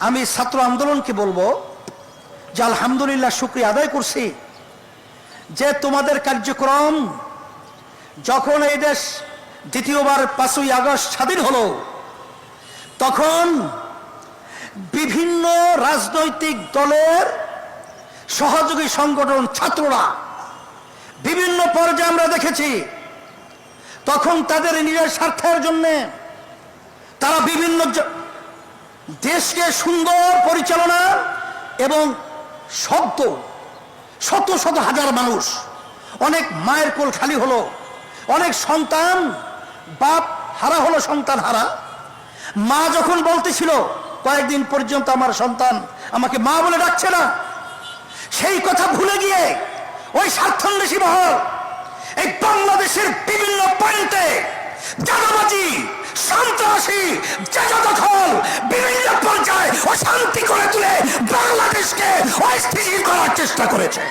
আমি ছাত্র আন্দোলনকে বলবো যে আলহামদুলিল্লাহ, শুকরিয়া আদায় করছি যে তোমাদের কার্যক্রম যখন এই দেশ দ্বিতীয়বার 5ই আগস্ট স্বাধীন হলো, তখন বিভিন্ন রাজনৈতিক দলের সহযোগী সংগঠন ছাত্ররা বিভিন্ন পর্যায়ে আমরা দেখেছি, তখন তাদের নিজের স্বার্থের জন্য তারা বিভিন্ন দেশকে সুন্দর পরিচালনা এবং শত শত হাজার মানুষ, অনেক মায়ের কোল খালি হলো, অনেক সন্তান বাপ হারা হলো, সন্তান হারা। মা যখন বলতেছিল কয়েকদিন পর্যন্ত আমার সন্তান আমাকে মা বলে ডাকছে না, সেই কথা ভুলে গিয়ে ওই স্বার্থান্বেষী মহল এই বাংলাদেশের বিভিন্ন পয়েন্টে চাঁদাবাজি, সন্ত্রাসী, জায়গা দখল, বিভিন্ন পর্যায়ে অশান্তি করে তুলে বাংলাদেশকে অস্থিতিশীল করার চেষ্টা করেছে।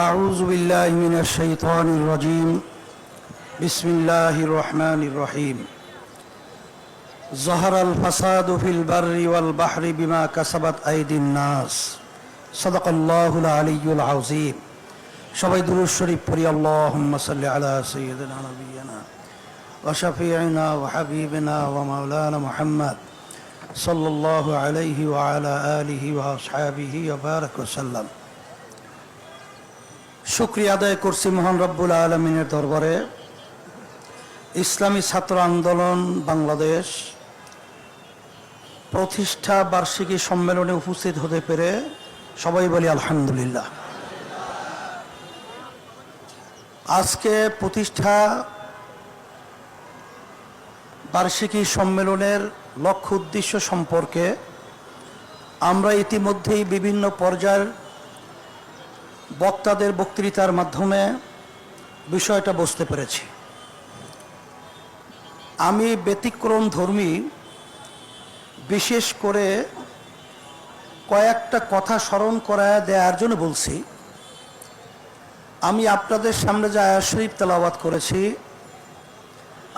আউযু বিল্লাহি মিনাশ শাইতানির রাজীম। বিসমিল্লাহির রহমানির রহিম। যাহারাল ফাসাদু ফিল বাররি ওয়াল বাহরি বিমা কাসাবাত আইদিন নাস। সাদাকাল্লাহুল আলিয়্যুল আযীম। সবাই দুরূদ শরীফ পড়ি। আল্লাহুম্মা সাল্লি আলা সাইয়্যিদিনা নাবিয়িনা ওয়া শাফিঈনা ওয়া হাবিবিনা ওয়া মাওলানা মুহাম্মদ সাল্লাল্লাহু আলাইহি ওয়া আলা আলিহি ওয়া আসহাবিহি ওয়া বারাক ওয়া সাল্লাম। শুকরিয়া আদায় করছি মহান রব্বুল আলামিনের দরবারে। ইসলামী ছাত্র আন্দোলন বাংলাদেশ প্রতিষ্ঠা বার্ষিকী সম্মেলনে উপস্থিত হতে পেরে সবাই বলি আলহামদুলিল্লাহ। আজকে প্রতিষ্ঠা বার্ষিকী সম্মেলনের লক্ষ্য উদ্দেশ্য সম্পর্কে আমরা ইতিমধ্যেই বিভিন্ন পর্যায়ের বক্তাদের বক্তৃতার মাধ্যমে বিষয়টা বুঝতে পেরেছি। আমি ব্যতিক্রম ধর্মী বিশেষ করে কয়েকটা কথা স্মরণ করায় দেওয়ার জন্য বলছি। আমি আপনাদের সামনে যে আয়াত শরীফ তেলাওয়াত করেছি,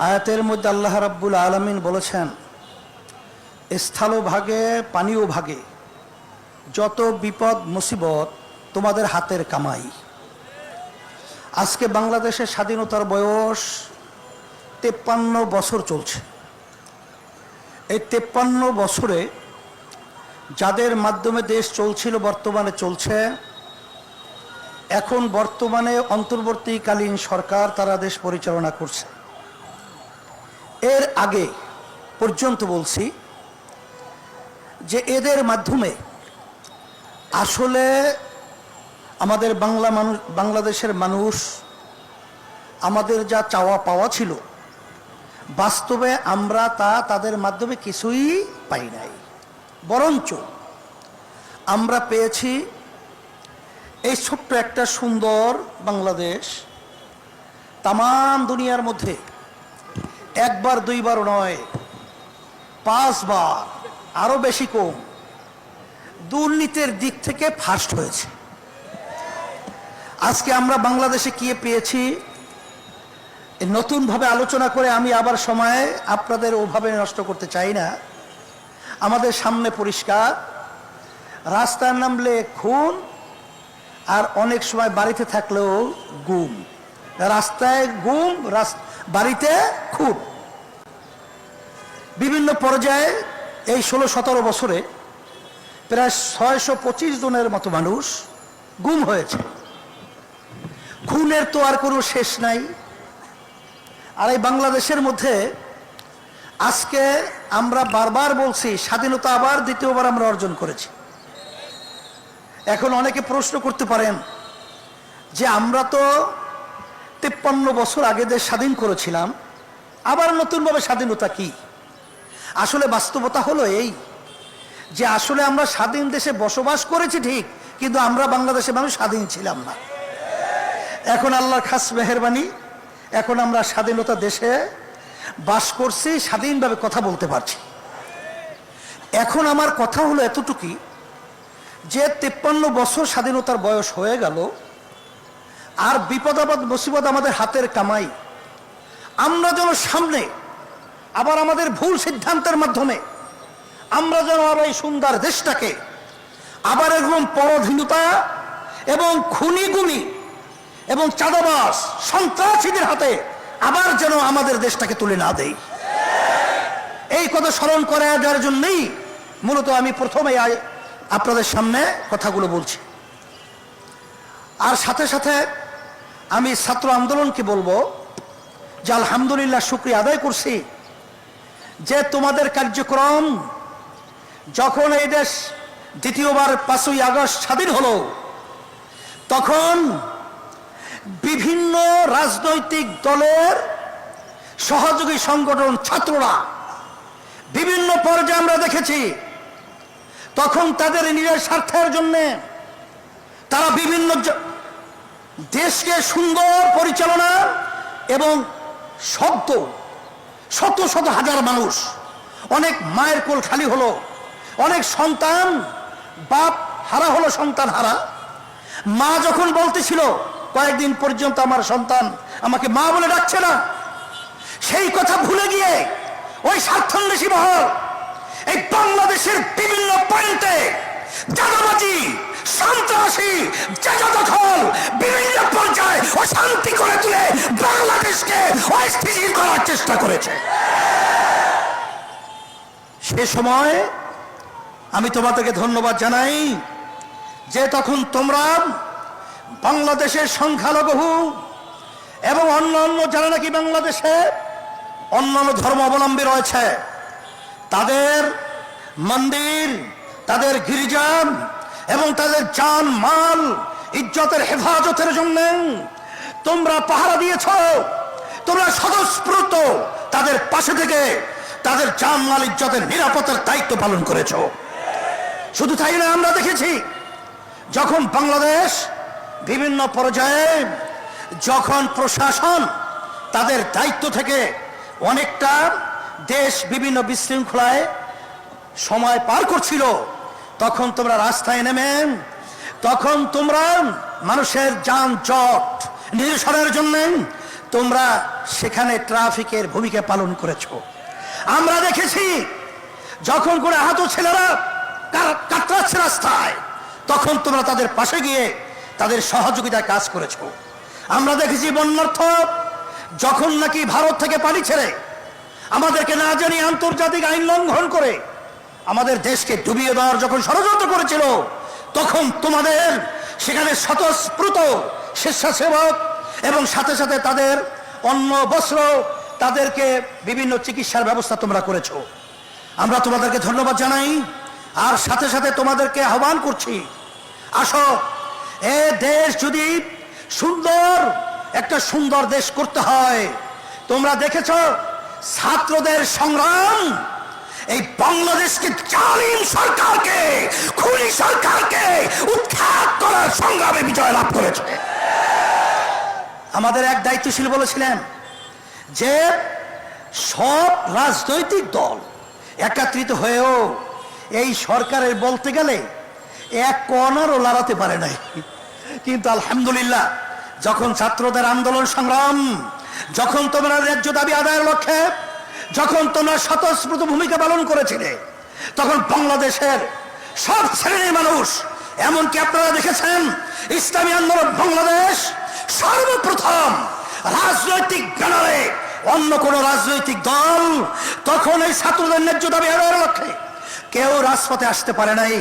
আয়াতের মধ্যে আল্লাহ রাব্বুল আলামিন বলেছেন, স্থল ভাগে পানীয় ভাগে যত বিপদ মুসিবত তোমাদের হাতের কামাই। আজকে বাংলাদেশের স্বাধীনতার বয়স 53 বছর চলছে। এই 53 বছরে যাদের মাধ্যমে দেশ চলছিল, বর্তমানে চলছে, এখন বর্তমানে অন্তর্বর্তীকালীন সরকার তারা দেশ পরিচালনা করছে। এর আগে পর্যন্ত বলছি যে এদের মাধ্যমে আসলে আমাদের বাংলাদেশের মানুষ আমাদের যা চাওয়া পাওয়া ছিল, বাস্তবে আমরা তাদের মাধ্যমে কিছুই পাই নাই। বরঞ্চ আমরা পেয়েছি এই ছোট্ট একটা সুন্দর বাংলাদেশ। তামাম দুনিয়ার মধ্যে একবার দুইবার নয়, 5 বার, আরো বেশি কম, দুর্নীতির দিক থেকে ফার্স্ট হয়েছে। আজকে আমরা বাংলাদেশে কি পেয়েছি নতুনভাবে আলোচনা করে আমি আবার সময় আপনাদের ওভাবে নষ্ট করতে চাই না। আমাদের সামনে পরিষ্কার, রাস্তায় নামলে খুন, আর অনেক সময় বাড়িতে থাকলেও গুম। রাস্তায় গুম, বাড়িতে খুন। বিভিন্ন পর্যায়ে এই 16-17 বছরে প্রায় 625 জনের মতো মানুষ গুম হয়েছে। খুনের তো আর কোনো শেষ নাই। আর এই বাংলাদেশের মধ্যে আজকে আমরা বারবার বলছি, স্বাধীনতা আবার দ্বিতীয়বার আমরা অর্জন করেছি। এখন অনেকে প্রশ্ন করতে পারেন যে আমরা তো 53 বছর আগে দেশ স্বাধীন করেছিলাম, আবার নতুনভাবে স্বাধীনতা কি? আসলে বাস্তবতা হলো এই যে আসলে আমরা স্বাধীন দেশে বসবাস করেছি ঠিক, কিন্তু আমরা বাংলাদেশের মানুষ স্বাধীন ছিলাম না। এখন আল্লাহর খাস মেহেরবানি, এখন আমরা স্বাধীনতা দেশে বাস করছি, স্বাধীনভাবে কথা বলতে পারছি। এখন আমার কথা হলো এতটুকুই যে 53 বছর স্বাধীনতার বয়স হয়ে গেল, আর বিপদ আপদ মুসিবত আমাদের হাতের কামাই। আমরা যেন সামনে আবার আমাদের ভুল সিদ্ধান্তের মাধ্যমে আমরা যেন আবার এই সুন্দর দেশটাকে আবার এরকম পরাধীনতা এবং খুনি এবং চাঁদাবাজ সন্ত্রাসীদের হাতে আবার যেন আমাদের দেশটাকে তুলে না দেয়, এই কথা স্মরণ করে দেওয়ার জন্যই মূলত আমি প্রথমে আপনাদের সামনে কথাগুলো বলছি। আর সাথে সাথে আমি ছাত্র আন্দোলনকে বলবো যে আলহামদুলিল্লাহ, শুকরিয়া আদায় করছি যে তোমাদের কার্যক্রম যখন এই দেশ দ্বিতীয়বার 5ই আগস্ট স্বাধীন হলো, তখন বিভিন্ন রাজনৈতিক দলের সহযোগী সংগঠন ছাত্ররা বিভিন্ন পর্যায়ে আমরা দেখেছি, তখন তাদের নিজের স্বার্থের জন্য তারা বিভিন্ন দেশকে সুন্দর পরিচালনা এবং শত শত হাজার মানুষ, অনেক মায়ের কোল খালি হলো, অনেক সন্তান বাপ হারা হলো, সন্তান হারা মা যখন বলতেছিল কয়েকদিন পর্যন্ত আমার সন্তান আমাকে মা বলে ডাকছে না, সেই কথা ভুলে গিয়ে ওই স্বার্থান্বেষী মহল এই বাংলাদেশের বিভিন্ন পয়েন্টে চাঁদাবাজি, সন্ত্রাসী, জায়গা দখল, বিভিন্ন পর্যায়ে অশান্তি করে তুলে বাংলাদেশকে অস্থিতিশীল করার চেষ্টা করেছে। সে সময় আমি তোমাদেরকে ধন্যবাদ জানাই যে তখন তোমরা বাংলাদেশের সংখ্যালঘু এবং অন্যান্য যারা নাকি বাংলাদেশে অন্যান্য ধর্ম অবলম্বী রয়েছে, তাদের মন্দির, তাদের গির্জা এবং তাদের জান মাল ইজ্জতের হেফাজতের জন্য তোমরা পাহারা দিয়েছ, তোমরা স্বতঃস্ফূর্ত তাদের পাশে থেকে তাদের জান মাল ইজ্জতের নিরাপত্তার দায়িত্ব পালন করেছ। শুধু তাই না, আমরা দেখেছি যখন বাংলাদেশ বিভিন্ন পর্যায়ে যখন প্রশাসন তাদের দায়িত্ব থেকে অনেকটা দেশ বিভিন্ন বিশৃঙ্খলায় সময় পার করছিল, তখন তোমরা রাস্তায় নেমে তখন তোমরা মানুষের যানজট নিরসনের জন্য তোমরা সেখানে ট্রাফিকের ভূমিকা পালন করেছো। আমরা দেখেছি যখন করে আহত ছেলেরা কাতরাচ্ছে রাস্তায়, তখন তোমরা তাদের পাশে গিয়ে তাদের সহযোগিতায় কাজ করেছো। আমরা দেখেছি বন্যার্থ যখন নাকি ভারত থেকে পানি ছেড়ে আমাদেরকে না জানিয়ে আন্তর্জাতিক আইন লঙ্ঘন করে আমাদের দেশকে ডুবিয়ে দেওয়ার যখন ষড়যন্ত্র করেছিল, তখন তোমাদের সেখানে স্বতঃস্ফূর্ত স্বেচ্ছাসেবক এবং সাথে সাথে তাদের অন্ন বস্ত্র, তাদেরকে বিভিন্ন চিকিৎসার ব্যবস্থা তোমরা করেছো। আমরা তোমাদেরকে ধন্যবাদ জানাই। আর সাথে সাথে তোমাদেরকে আহ্বান করছি, আসো, এ দেশ যদি একটা সুন্দর দেশ করতে হয়, তোমরা দেখেছ ছাত্রদের সংগ্রাম এই বাংলাদেশকে জালিম সরকারকে, খুনি সরকারকে উৎখাত করার সংগ্রামে বিজয় লাভ করেছে। আমাদের এক দায়িত্বশীল বলেছিলেন যে সব রাজনৈতিক দল একত্রিত হয়েও এই সরকারের বলতে গেলে এক কণারও লড়াতে পারে নাই। কিন্তু আলহামদুলিল্লাহ, যখন ছাত্রদের আন্দোলন সংগ্রাম, যখন তোমরা ন্যায্য দাবি আদায়ের লক্ষ্যে যখন তোমরা স্বতঃস্ফূর্ত ভূমিকা পালন করেছিলে, তখন বাংলাদেশের সব শ্রেণীর মানুষ, এমনকি আপনারা দেখেছেন ইসলামী আন্দোলন বাংলাদেশ সর্বপ্রথম রাজনৈতিক ব্যানারে, অন্য কোন রাজনৈতিক দল তখন এই ছাত্রদের ন্যায্য দাবি আদায়ের লক্ষ্যে কেউ রাজপথে আসতে পারে নাই।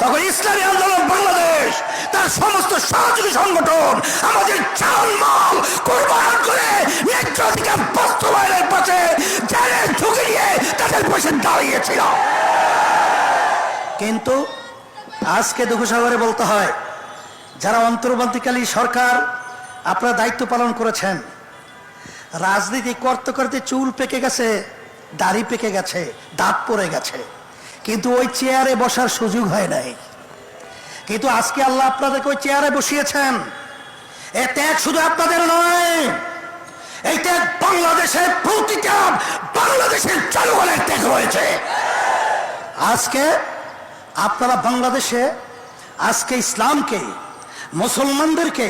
তখন ইসলামী আন্দোলন বাংলাদেশ তার সমস্ত সহযোগী সংগঠন আমাদের জানমাল কুরবান করে ন্যায্য অধিকার বাস্তবায়নের পথে জেলে ঢুকে দিয়ে তাদের পাশে দাঁড়িয়েছিল। কিন্তু আজকে দুঃখ সাগরে বলতে হয়, যারা অন্তর্বর্তীকালীন সরকার আপনারা দায়িত্ব পালন করেছেন, রাজনীতি করতে করতে চুল পেকে গেছে, দাড়ি পেকে গেছে, দাঁত পড়ে গেছে, কিন্তু ওই চেয়ারে বসার সুযোগ হয় নাই। কিন্তু আজকে আল্লাহ আপনাদেরকে ওই চেয়ারে বসিয়েছেন। এ ত্যাগ শুধু আপনাদের নয়, এই ত্যাগ বাংলাদেশের প্রতিটা বাংলাদেশের জনগণের ত্যাগ রয়েছে। আজকে আপনারা বাংলাদেশে আজকে ইসলামকে, মুসলমানদেরকে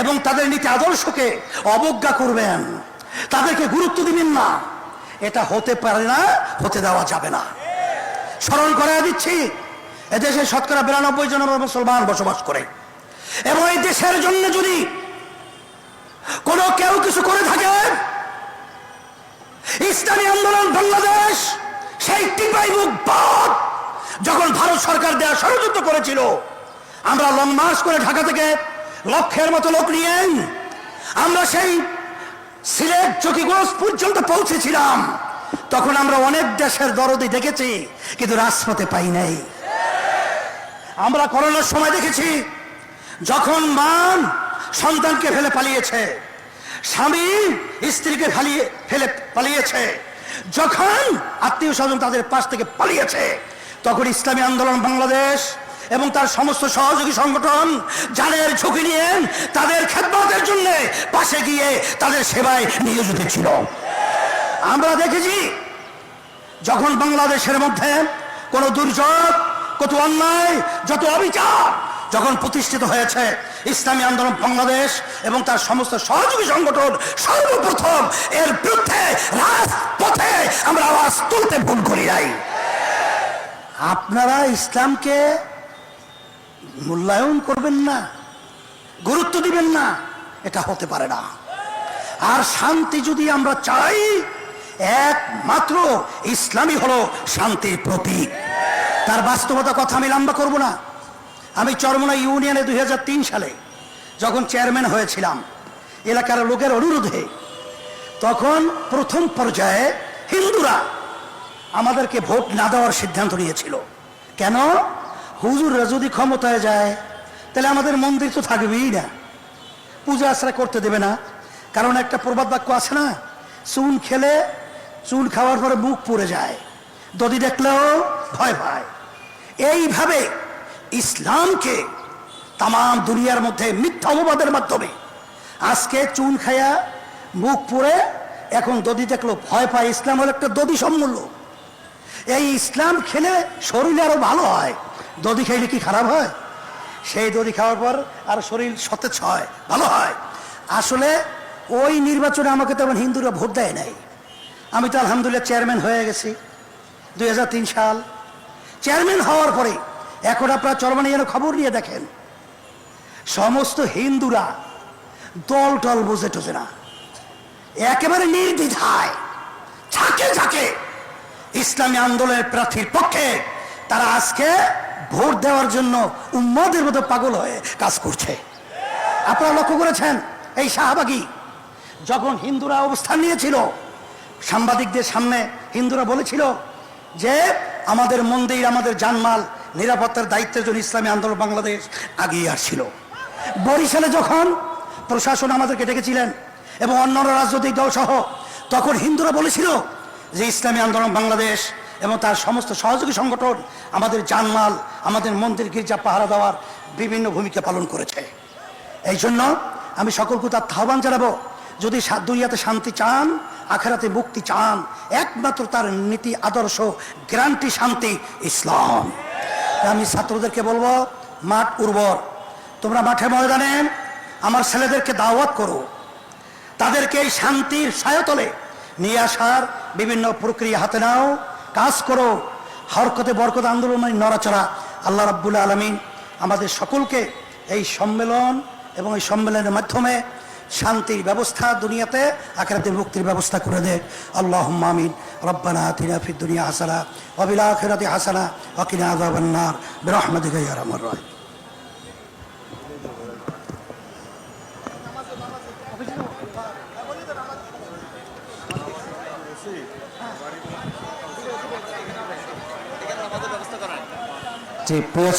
এবং তাদের নীতি আদর্শকে অবজ্ঞা করবেন, তাদেরকে গুরুত্ব দিবেন না, এটা হতে পারে না, হতে দেওয়া যাবে না। স্মরণ করাই দিচ্ছি, এদেশে শতকরা 92 জন মুসলমান বসবাস করে, এবং এই দেশের জন্য যদি কেউ কিছু করে থাকে, ইসলামী আন্দোলন বাংলাদেশ সেই টিপাই মুখ বাদ যখন ভারত সরকার দেয়া ষড়যন্ত্র করেছিল, আমরা লং মার্চ করে ঢাকা থেকে লক্ষের মতো লোক নিয়ে আমরা সেই সিলেট চকিগঞ্জ পর্যন্ত পৌঁছেছিলাম। তখন আমরা অনেক দেশের দরদি দেখেছি, কিন্তু রাজপথে পাই নাই। আমরা করোনার সময় দেখেছি, যখন মা সন্তানকে ফেলে পালিয়েছে, স্বামী স্ত্রীকে ফেলে পালিয়েছে, যখন আত্মীয় স্বজন তাদের পাশ থেকে পালিয়েছে, তখন ইসলামী আন্দোলন বাংলাদেশ এবং তার সমস্ত সহযোগী সংগঠন জানের ঝুঁকি নিয়ে তাদের খেদমতের জন্য পাশে গিয়ে তাদের সেবায় নিয়োজিত ছিল। আমরা দেখেছি, যখন বাংলাদেশের মধ্যে কোনো দুর্যোগ, কত অন্যায়, যত অবিচার যখন প্রতিষ্ঠিত হয়েছে, ইসলামী আন্দোলন বাংলাদেশ এবং তার সমস্ত সহযোগী সংগঠন সর্বপ্রথম এর বিরুদ্ধে রাজপথে আমরা আওয়াজ তুলতে ভুল করি নাই। আপনারা ইসলামকে মূল্যায়ন করবেন না, গুরুত্ব দিবেন না, এটা হতে পারে না। আর শান্তি যদি আমরা চাই, একমাত্র ইসলামই হলো শান্তির প্রতীক। তার বাস্তবতা কথা আমি লম্বা করব না। আমি চরমোনা ইউনিয়নে 2003 সালে যখন চেয়ারম্যান হয়েছিলাম, এলাকার লোকের অনুরোধে, তখন প্রথম পর্যায়ে হিন্দুরা আমাদেরকে ভোট না দেওয়ার সিদ্ধান্ত নিয়েছিল। কেন? হুজুররা যদি ক্ষমতায় যায়, তাহলে আমাদের মন্দির তো থাকবেই না, পূজা আশ্রয় করতে দেবে না। কারণ একটা প্রবাদ বাক্য আছে না, চুন খেলে চুন খাওয়ার পরে মুখ পুড়ে যায়, দদি দেখলেও ভয় পায়। এইভাবে ইসলামকে তাম দুনিয়ার মধ্যে মিথ্যা অপবাদের মাধ্যমে আজকে চুন খায়া মুখ পুড়ে, এখন দদি দেখলেও ভয় পায়। ইসলাম হলো একটা দদি সম্মূল্য। এই ইসলাম খেলে শরীর আরো ভালো হয়। দদি খাইলে কি খারাপ হয়? সেই দদি খাওয়ার পর আর শরীর সতেজ হয়, ভালো হয়। আসলে ওই নির্বাচনে আমাকে তেমন হিন্দুরা ভোট দেয় নাই। আমি তো আলহামদুলিল্লাহ চেয়ারম্যান হয়ে গেছি 2003 সাল। চেয়ারম্যান হওয়ার পরে এখন আপনারা চরমানি যেন খবর নিয়ে দেখেন, সমস্ত হিন্দুরা দল টল বুঝে টুঝে না, একেবারে নির্দ্বিধায় ঝাঁকে ঝাঁকে ইসলামী আন্দোলনের প্রার্থীর পক্ষে তারা আজকে ভোট দেওয়ার জন্য উম্মদের মতো পাগল হয়ে কাজ করছে। আপনারা লক্ষ্য করেছেন, এই শাহবাগী যখন হিন্দুরা অবস্থান নিয়েছিল, সাংবাদিকদের সামনে হিন্দুরা বলেছিল যে আমাদের মন্দির, আমাদের জানমাল নিরাপত্তার দায়িত্বের জন্য ইসলামী আন্দোলন বাংলাদেশ আগিয়ে আসছিল। বরিশালে যখন প্রশাসন আমাদেরকে ডেকেছিলেন এবং অন্যান্য রাজনৈতিক দল সহ, তখন হিন্দুরা বলেছিল যে ইসলামী আন্দোলন বাংলাদেশ এবং তার সমস্ত সহযোগী সংগঠন আমাদের জানমাল, আমাদের মন্দির গির্জা পাহারা দেওয়ার বিভিন্ন ভূমিকা পালন করেছে। এই জন্য আমি সকলকে তার আহ্বান জানাবো, যদি দুনিয়াতে শান্তি চান, আখেরাতে মুক্তি চান, একমাত্র তার নীতি আদর্শ গ্যারান্টি শান্তি ইসলাম। আমি ছাত্রদেরকে বলবো, মাঠ উর্বর, তোমরা মাঠে ময়দানে আমার ছেলেদেরকে দাওয়াত করো, তাদেরকে এই শান্তির ছায়াতলে নিয়ে আসার বিভিন্ন প্রক্রিয়া হাতে নাও, কাজ করো। হরকতে বরকত আন্দোলন মানে নড়াচড়া। আল্লাহ রাব্বুল আলামিন আমাদের সকলকে এই সম্মেলন এবং এই সম্মেলনের মাধ্যমে শান্তির ব্যবস্থা দুনিয়াতে, আখিরাতে মুক্তির ব্যবস্থা করে দেয়। আল্লাহুম্মা আমিন। রব্বানা আতিনা ফিদ দুনিয়া হাসানা ওয়া ফিল আখিরাতি হাসানা ওয়া কিনা আযাবান নার বিরহমাতিকা ইয়া আরহামার রাহিম। জি, প্রিয়